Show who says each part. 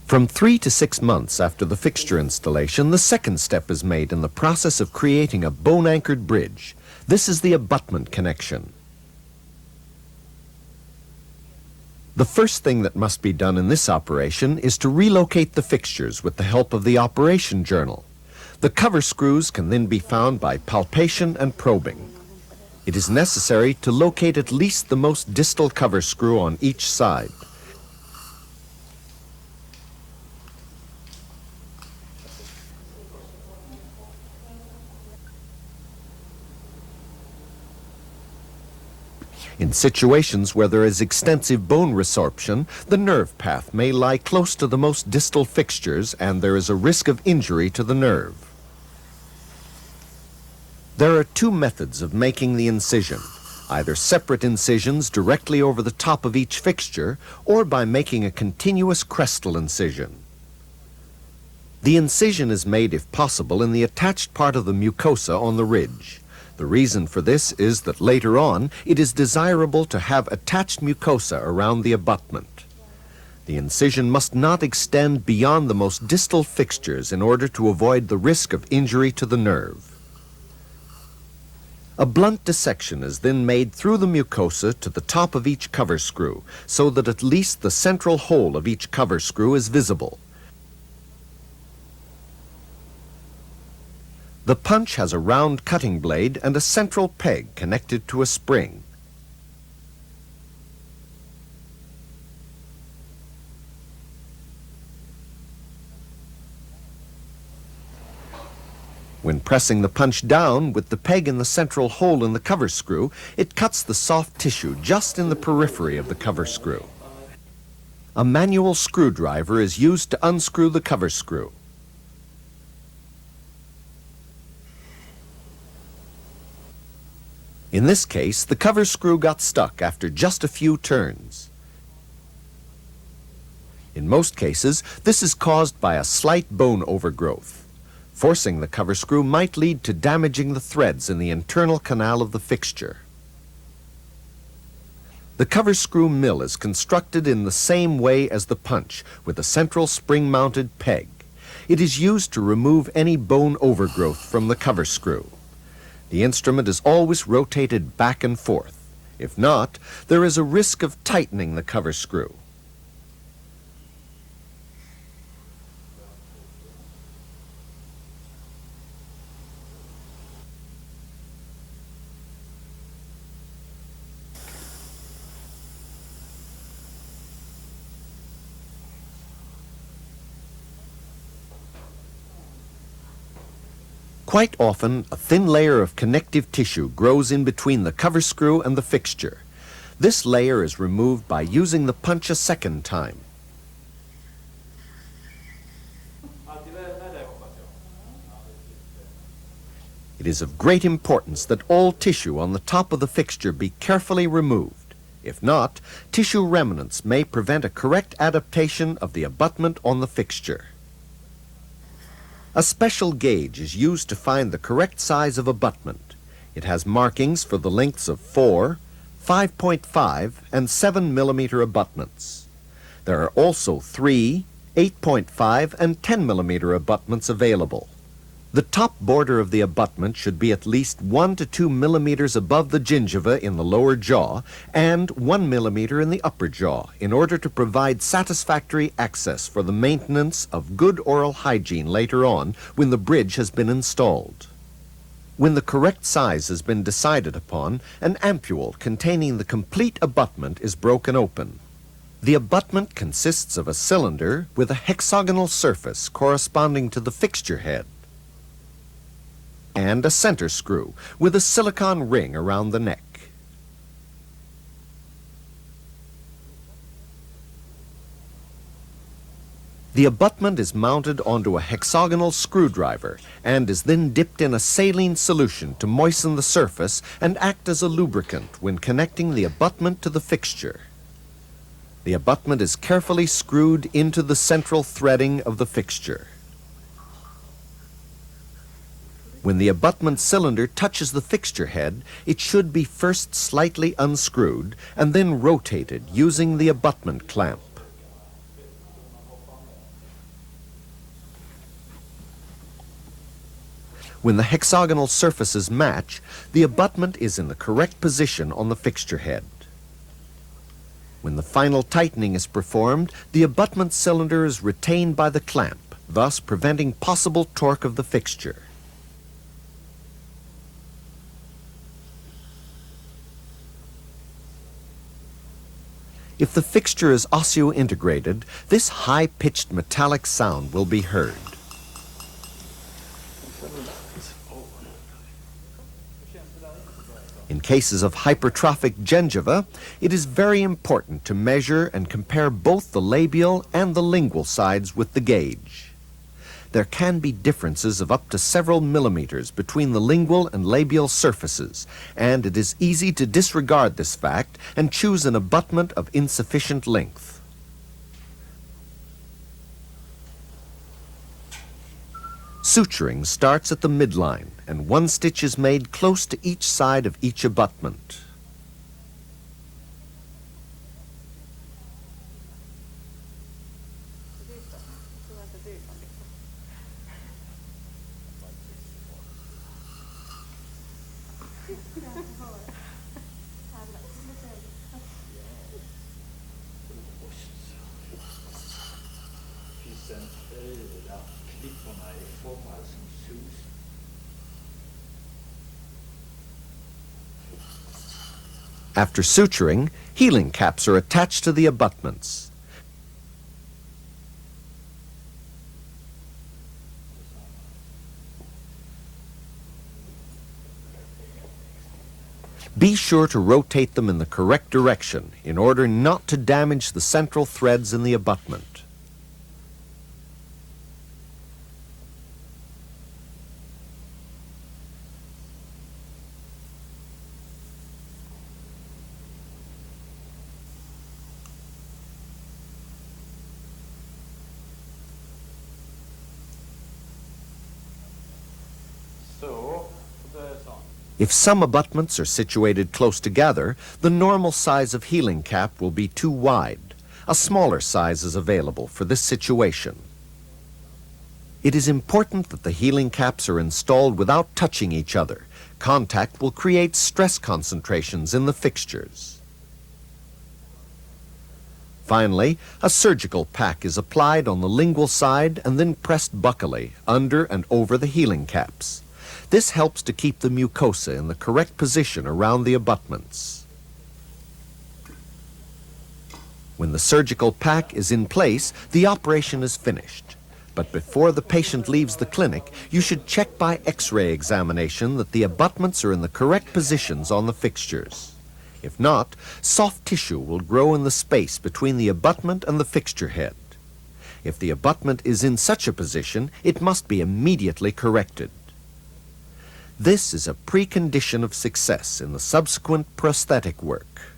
Speaker 1: From 3 to 6 months after the fixture installation, the second step is made in the process of creating a bone-anchored bridge. This is the abutment connection. The first thing that must be done in this operation is to relocate the fixtures with the help of the operation journal. The cover screws can then be found by palpation and probing. It is necessary to locate at least the most distal cover screw on each side. In situations where there is extensive bone resorption, the nerve path may lie close to the most distal fixtures and there is a risk of injury to the nerve. There are two methods of making the incision, either separate incisions directly over the top of each fixture or by making a continuous crestal incision. The incision is made, if possible, in the attached part of the mucosa on the ridge. The reason for this is that later on it is desirable to have attached mucosa around the abutment. The incision must not extend beyond the most distal fixtures in order to avoid the risk of injury to the nerve. A blunt dissection is then made through the mucosa to the top of each cover screw so that at least the central hole of each cover screw is visible. The punch has a round cutting blade and a central peg connected to a spring. When pressing the punch down with the peg in the central hole in the cover screw, it cuts the soft tissue just in the periphery of the cover screw. A manual screwdriver is used to unscrew the cover screw. In this case, the cover screw got stuck after just a few turns. In most cases, this is caused by a slight bone overgrowth. Forcing the cover screw might lead to damaging the threads in the internal canal of the fixture. The cover screw mill is constructed in the same way as the punch, with a central spring-mounted peg. It is used to remove any bone overgrowth from the cover screw. The instrument is always rotated back and forth. If not, there is a risk of tightening the cover screw. Quite often, a thin layer of connective tissue grows in between the cover screw and the fixture. This layer is removed by using the punch a second time. It is of great importance that all tissue on the top of the fixture be carefully removed. If not, tissue remnants may prevent a correct adaptation of the abutment on the fixture. A special gauge is used to find the correct size of abutment. It has markings for the lengths of 4, 5.5, and 7 millimeter abutments. There are also 3, 8.5, and 10 millimeter abutments available. The top border of the abutment should be at least 1 to 2 millimeters above the gingiva in the lower jaw and 1 millimeter in the upper jaw in order to provide satisfactory access for the maintenance of good oral hygiene later on when the bridge has been installed. When the correct size has been decided upon, an ampule containing the complete abutment is broken open. The abutment consists of a cylinder with a hexagonal surface corresponding to the fixture head, and a center screw with a silicone ring around the neck. The abutment is mounted onto a hexagonal screwdriver and is then dipped in a saline solution to moisten the surface and act as a lubricant when connecting the abutment to the fixture. The abutment is carefully screwed into the central threading of the fixture. When the abutment cylinder touches the fixture head, it should be first slightly unscrewed and then rotated using the abutment clamp. When the hexagonal surfaces match, the abutment is in the correct position on the fixture head. When the final tightening is performed, the abutment cylinder is retained by the clamp, thus preventing possible torque of the fixture. If the fixture is osseointegrated, this high-pitched metallic sound will be heard. In cases of hypertrophic gingiva, it is very important to measure and compare both the labial and the lingual sides with the gauge. There can be differences of up to several millimeters between the lingual and labial surfaces, and it is easy to disregard this fact and choose an abutment of insufficient length. Suturing starts at the midline, and one stitch is made close to each side of each abutment. After suturing, healing caps are attached to the abutments. Be sure to rotate them in the correct direction in order not to damage the central threads in the abutment. If some abutments are situated close together, the normal size of healing cap will be too wide. A smaller size is available for this situation. It is important that the healing caps are installed without touching each other. Contact will create stress concentrations in the fixtures. Finally, a surgical pack is applied on the lingual side and then pressed buccally under and over the healing caps. This helps to keep the mucosa in the correct position around the abutments. When the surgical pack is in place, the operation is finished. But before the patient leaves the clinic, you should check by X-ray examination that the abutments are in the correct positions on the fixtures. If not, soft tissue will grow in the space between the abutment and the fixture head. If the abutment is in such a position, it must be immediately corrected. This is a precondition of success in the subsequent prosthetic work.